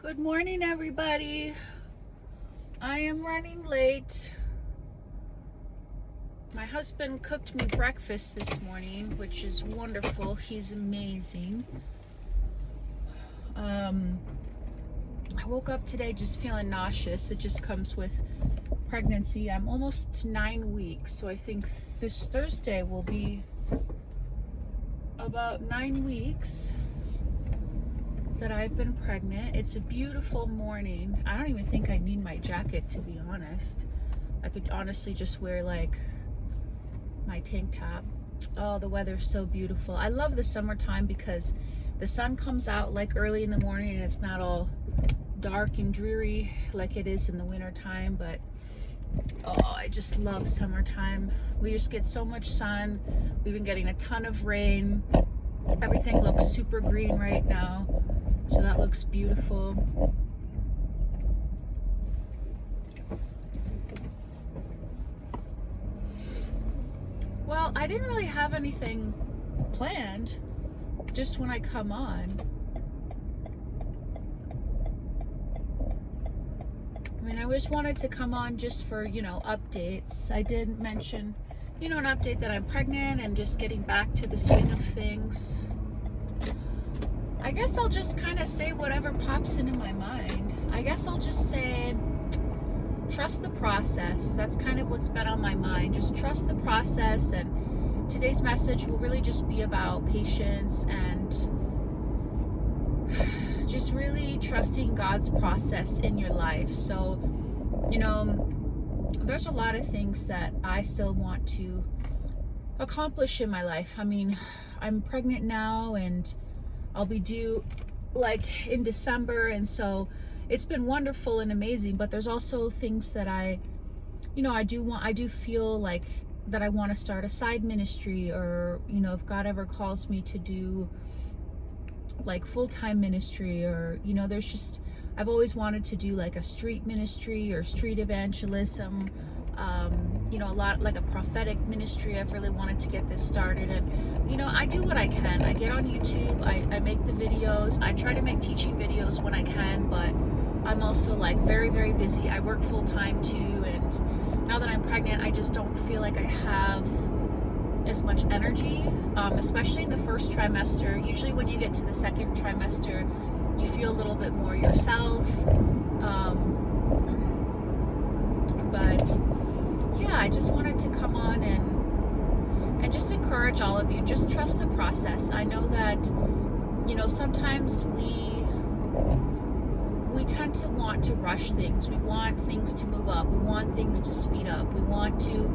Good morning, everybody. I am running late. My husband cooked me breakfast this morning, which is wonderful. He's amazing. I woke up today just feeling nauseous. It just comes with pregnancy. I'm almost 9 weeks, so I think this Thursday will be about 9 weeks that I've been pregnant. It's a beautiful morning. I don't even think I need my jacket, to be honest. I could honestly just wear like my tank top. Oh, the weather's so beautiful. I love the summertime because the sun comes out like early in the morning and it's not all dark and dreary like it is in the winter time. But oh, I just love summertime. We just get so much sun. We've been getting a ton of rain. Everything looks super green right now, so that looks beautiful. Well, I didn't really have anything planned, just when I come on. I mean, I just wanted to come on just for, updates. I did mention, an update that I'm pregnant and just getting back to the swing of things. I guess I'll just kind of say whatever pops into my mind. I guess I'll just say, trust the process. That's kind of what's been on my mind. Just trust the process, and today's message will really just be about patience and just really trusting God's process in your life. So, there's a lot of things that I still want to accomplish in my life. I mean, I'm pregnant now and I'll be due like in December, and so it's been wonderful and amazing, but there's also things that I do feel like that I want to start a side ministry, or if God ever calls me to do like full-time ministry, or there's just, I've always wanted to do like a street ministry or street evangelism, a lot like a prophetic ministry. I've really wanted to get this started, and I do what I can. I get on YouTube, I make the videos, I try to make teaching videos when I can, but I'm also like very, very busy. I work full-time too, and now that I'm pregnant, I just don't feel like I have as much energy, especially in the first trimester. Usually when you get to the second trimester, you feel a little bit more yourself. But yeah, I just wanted to come on and just encourage all of you. Just trust the process. I know that sometimes we tend to want to rush things. We want things to move up. We want things to speed up. We want to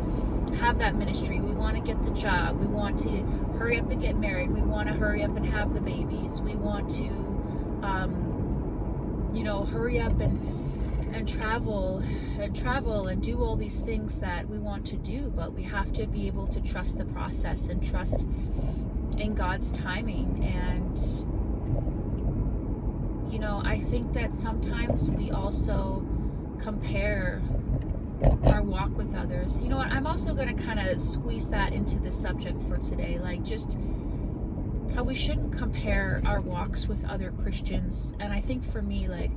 have that ministry. We want to get the job. We want to hurry up and get married. We want to hurry up and have the babies. We want to, hurry up and travel and do all these things that we want to do. But we have to be able to trust the process and trust in God's timing. And I think that sometimes we also compare our walk with others. You know what? I'm also going to kind of squeeze that into the subject for today, like just how we shouldn't compare our walks with other Christians. And I think for me, like,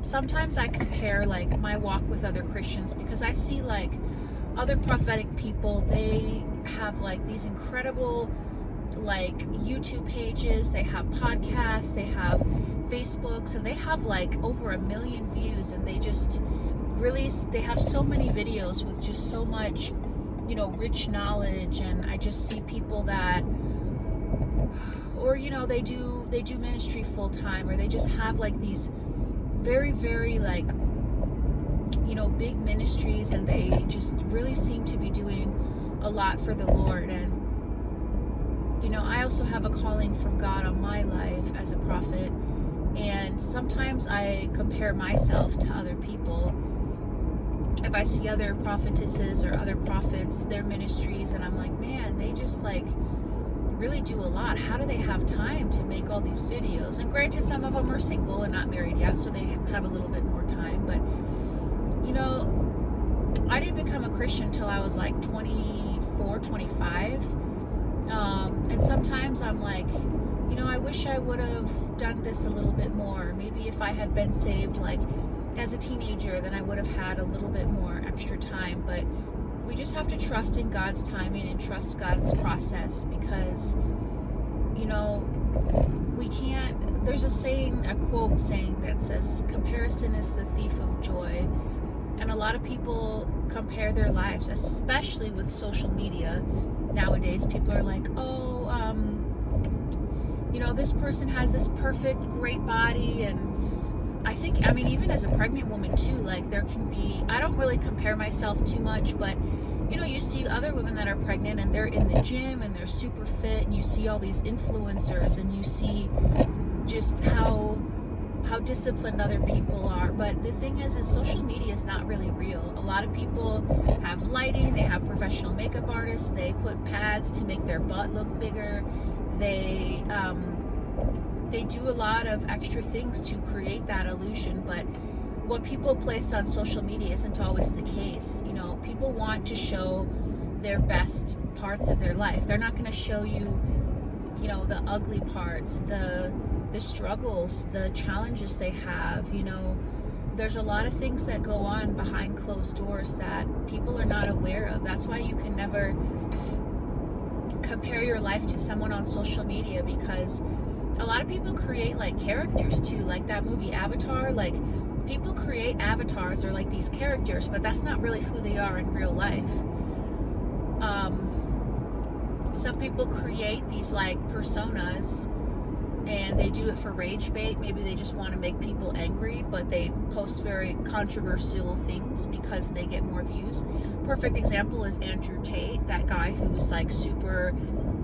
sometimes I compare like my walk with other Christians because I see like other prophetic people, they have like these incredible like YouTube pages, they have podcasts, they have Facebooks, and they have like over 1 million views, and they just they have so many videos with just so much rich knowledge. And I just see people that, or they do ministry full time, or they just have like these very, very like big ministries, and they just really seem to be doing a lot for the Lord. And I also have a calling from God on my life as a prophet, and sometimes I compare myself to other people. If I see other prophetesses or other prophets, their ministries, and I'm like, man, they just like really do a lot. How do they have time to make all these videos? And granted, some of them are single and not married yet, so they have a little bit more time. But I didn't become a Christian till I was like 24, 25. And sometimes I'm like, you know, I wish I would have done this a little bit more. Maybe if I had been saved like as a teenager, then I would have had a little bit more extra time. But we just have to trust in God's timing and trust God's process, because, you know, we can't, there's a saying, a quote saying that says, comparison is the thief of joy. And a lot of people compare their lives, especially with social media nowadays. People are like, oh, you know, this person has this perfect, great body. And I think, I mean, even as a pregnant woman too, like there can be, I don't really compare myself too much, but you know, you see other women that are pregnant and they're in the gym and they're super fit, and you see all these influencers, and you see just how disciplined other people are. But the thing is social media is not really real. A lot of people have lighting, they have professional makeup artists, they put pads to make their butt look bigger, they do a lot of extra things to create that illusion. But what people place on social media isn't always the case. You know, people want to show their best parts of their life. They're not going to show you, you know, the ugly parts, the struggles, the challenges they have. You know, there's a lot of things that go on behind closed doors that people are not aware of. That's why you can never compare your life to someone on social media, because a lot of people create like characters too, like that movie Avatar. Like, people create avatars or like these characters, but that's not really who they are in real life. Some people create these like personas, and they do it for rage bait. Maybe they just want to make people angry, but they post very controversial things because they get more views. Perfect example is Andrew Tate, that guy who's like super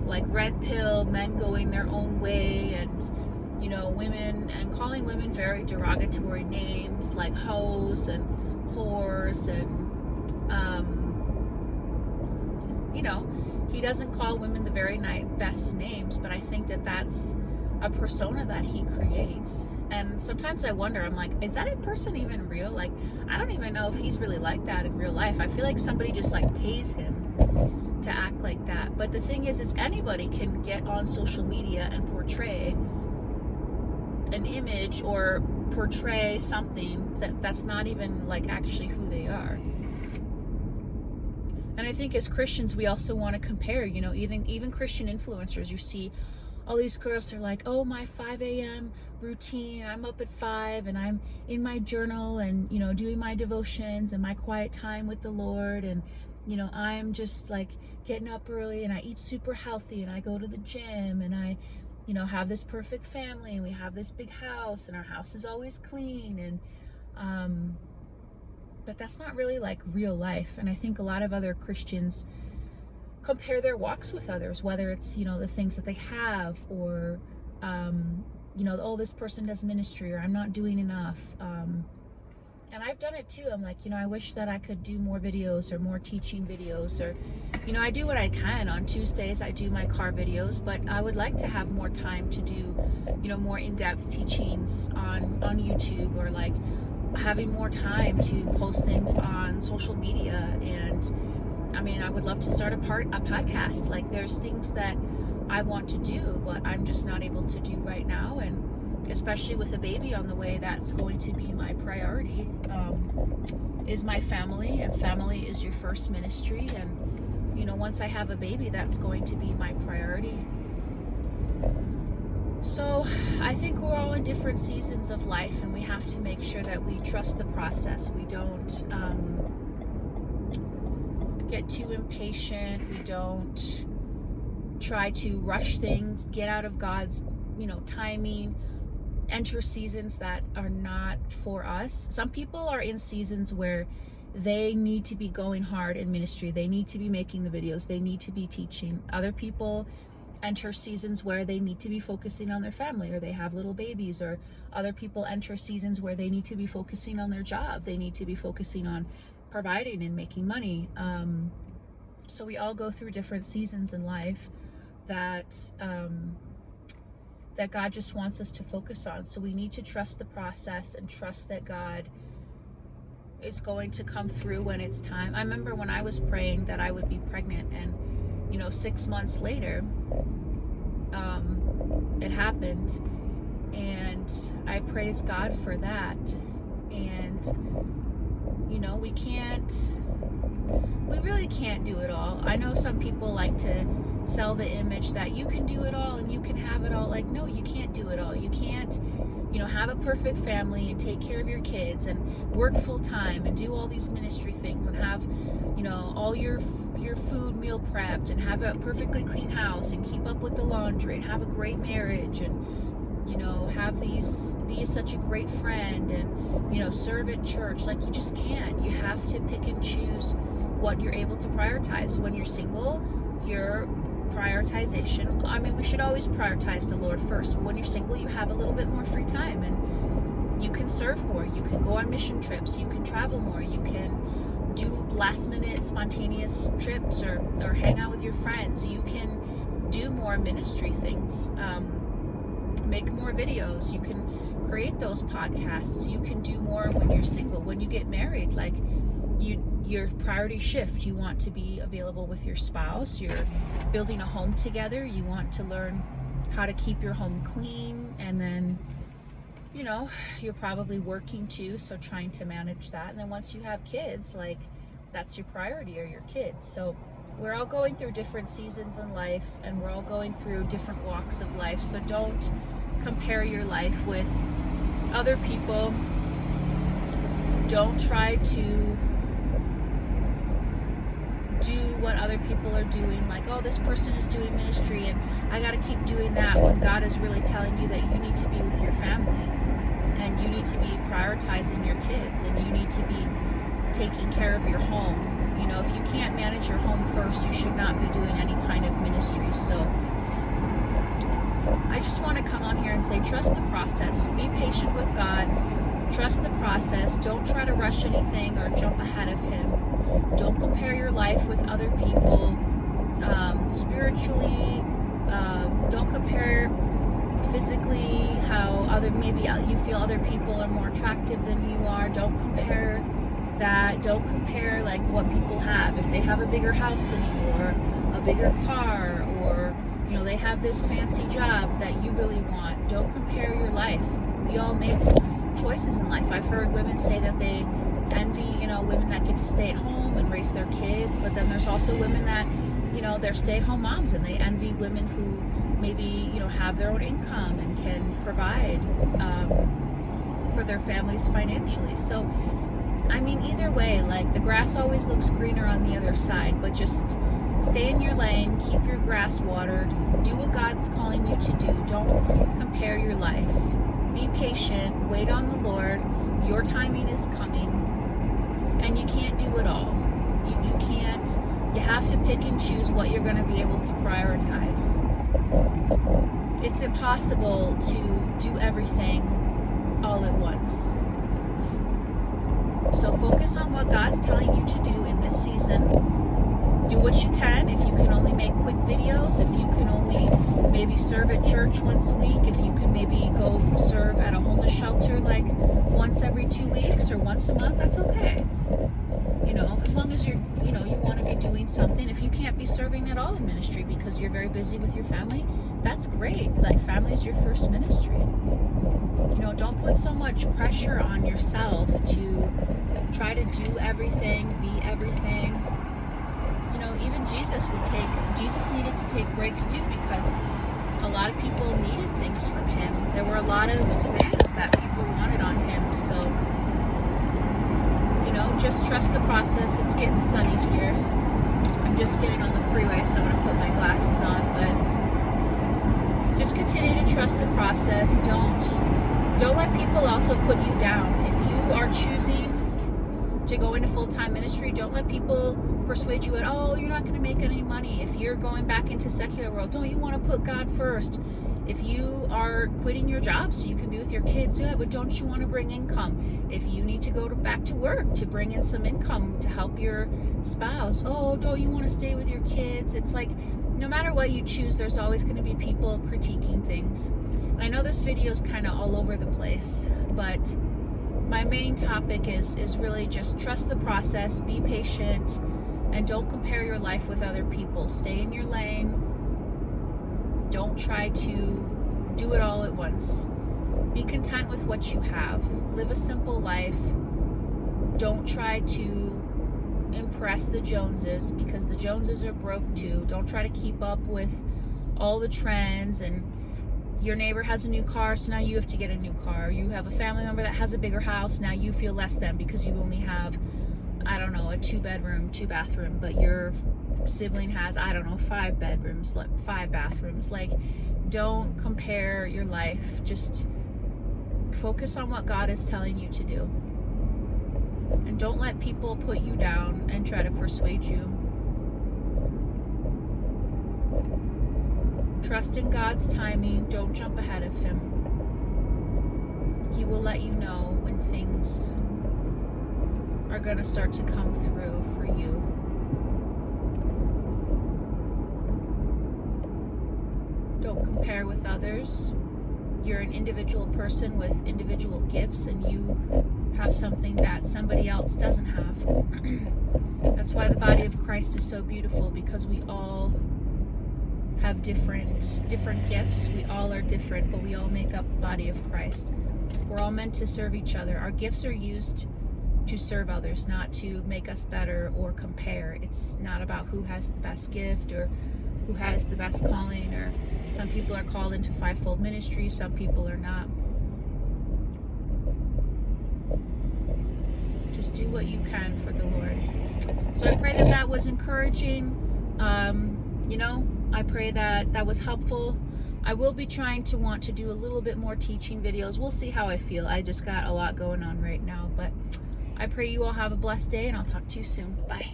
like red pill, men going their own way, and, you know, women, and calling women very derogatory names like hoes and whores, and you know, he doesn't call women the very best names, but I think that that's a persona that he creates. And sometimes I wonder, I'm like, is that a person even real? Like, I don't even know if he's really like that in real life. I feel like somebody just like pays him to act like that. But the thing is anybody can get on social media and portray an image or portray something that's not even like actually who they are. And I think as Christians, we also want to compare, you know, even Christian influencers. You see all these girls are like, oh, my 5 a.m. routine, I'm up at 5 and I'm in my journal and, you know, doing my devotions and my quiet time with the Lord, and, you know, I'm just like getting up early and I eat super healthy and I go to the gym and I, you know, have this perfect family and we have this big house and our house is always clean. And but that's not really like real life. And I think a lot of other Christians compare their walks with others, whether it's, you know, the things that they have, or you know, oh, this person does ministry, or I'm not doing enough. And I've done it too. I'm like, you know, I wish that I could do more videos or more teaching videos, or, you know, I do what I can. On Tuesdays I do my car videos, but I would like to have more time to do, you know, more in-depth teachings on YouTube, or like having more time to post things on social media. And I mean, I would love to start a podcast. Like, there's things that I want to do, but I'm just not able to do right now. And especially with a baby on the way, that's going to be my priority, is my family. And family is your first ministry. And, you know, once I have a baby, that's going to be my priority. So I think we're all in different seasons of life, and we have to make sure that we trust the process. We don't get too impatient. We don't try to rush things, get out of God's, you know, timing, enter seasons that are not for us. Some people are in seasons where they need to be going hard in ministry. They need to be making the videos. They need to be teaching. Other people enter seasons where they need to be focusing on their family, or they have little babies, or other people enter seasons where they need to be focusing on their job. They need to be focusing on providing and making money. So we all go through different seasons in life that that God just wants us to focus on. So we need to trust the process and trust that God is going to come through when it's time. I remember when I was praying that I would be pregnant, and, you know, 6 months later, it happened, and I praise God for that. And we really can't do it all. I know some people like to sell the image that you can do it all and you can have it all. Like, no, you can't do it all. You can't have a perfect family and take care of your kids and work full time and do all these ministry things and have all your food meal prepped and have a perfectly clean house and keep up with the laundry and have a great marriage and be such a great friend and serve at church. Like, you just can't. You have to pick and choose what you're able to prioritize. When you're single, your prioritization, we should always prioritize the Lord first. When you're single, you have a little bit more free time and you can serve more, you can go on mission trips, you can travel more, you can do last minute spontaneous trips or hang out with your friends, you can do more ministry things, make more videos, you can create those podcasts, you can do more when you're single. When you get married, like, your priorities shift. You want to be available with your spouse, you're building a home together, you want to learn how to keep your home clean, and then you're probably working too, so trying to manage that. And then once you have kids, like, that's your priority, are your kids. So we're all going through different seasons in life, and we're all going through different walks of life. So don't compare your life with other people. Don't try to do what other people are doing, like, oh, this person is doing ministry and I gotta keep doing that, when God is really telling you that you need to be with your family and you need to be prioritizing your kids and you need to be taking care of your home. If you can't manage your home first, you should not be doing any kind of ministry. So I just want to come on here and say, trust the process, be patient with God, trust the process, don't try to rush anything or jump ahead of Him. Don't compare your life with other people spiritually. Don't compare physically, how maybe you feel other people are more attractive than you are. Don't compare that. Don't compare like what people have. If they have a bigger house than you, or a bigger car, or they have this fancy job that you really want, don't compare your life. We all make choices in life. I've heard women say that they envy women that get to stay at home and raise their kids, but then there's also women that they're stay-at-home moms, and they envy women who maybe have their own income and can provide for their families financially. So either way, like, the grass always looks greener on the other side, but just stay in your lane, keep your grass watered, do what God's calling you to do. Don't compare your life. Be patient, wait on the Lord. Your timing is coming, and you can't do it all. You can't. You have to pick and choose what you're going to be able to prioritize. It's impossible to do everything all at once. So focus on what God's telling you to do in this season. Do what you can. If you can only make quick videos, if you can only maybe serve at church once a week, if you can maybe go serve at a homeless shelter like once every 2 weeks or once a month, that's okay. As long as you want to be doing something. If you can't be serving at all in ministry because you're very busy with your family, that's great. Like, family is your first ministry. Don't put so much pressure on yourself to try to do everything, be everything. Even Jesus needed to take breaks too, because a lot of people needed things from Him. There were a lot of demands that people wanted on Him. So, just trust the process. It's getting sunny here. I'm just getting on the freeway, so I'm going to put my glasses on, but just continue to trust the process. Don't let people also put you down. If you are choosing to go into full-time ministry, don't let people persuade you you're not going to make any money. If you're going back into secular world, don't you want to put God first? If you are quitting your job so you can be with your kids, but don't you want to bring income? If you need to go back to work to bring in some income to help your spouse, don't you want to stay with your kids? It's like, no matter what you choose, there's always going to be people critiquing things. And I know this video is kind of all over the place, but my main topic is really just trust the process, be patient, and don't compare your life with other people. Stay in your lane. Don't try to do it all at once. Be content with what you have. Live a simple life. Don't try to impress the Joneses, because the Joneses are broke too. Don't try to keep up with all the trends, and your neighbor has a new car, so now you have to get a new car. You have a family member that has a bigger house, now you feel less than because you only have, I don't know, a 2-bedroom, 2-bathroom, but your sibling has, I don't know, 5 bedrooms, 5 bathrooms. Like, don't compare your life. Just focus on what God is telling you to do. And don't let people put you down and try to persuade you. Trust in God's timing. Don't jump ahead of Him. He will let you know when things are going to start to come through for you. Don't compare with others. You're an individual person with individual gifts, and you have something that somebody else doesn't have. That's why the body of Christ is so beautiful, because we all have different gifts. We all are different, but we all make up the body of Christ. We're all meant to serve each other. Our gifts are used to serve others, not to make us better or compare. It's not about who has the best gift or who has the best calling, or some people are called into 5-fold ministry, some people are not. Just do what you can for the Lord. So I pray that that was encouraging. I pray that that was helpful. I will be trying to want to do a little bit more teaching videos. We'll see how I feel. I just got a lot going on right now, but I pray you all have a blessed day, and I'll talk to you soon. Bye.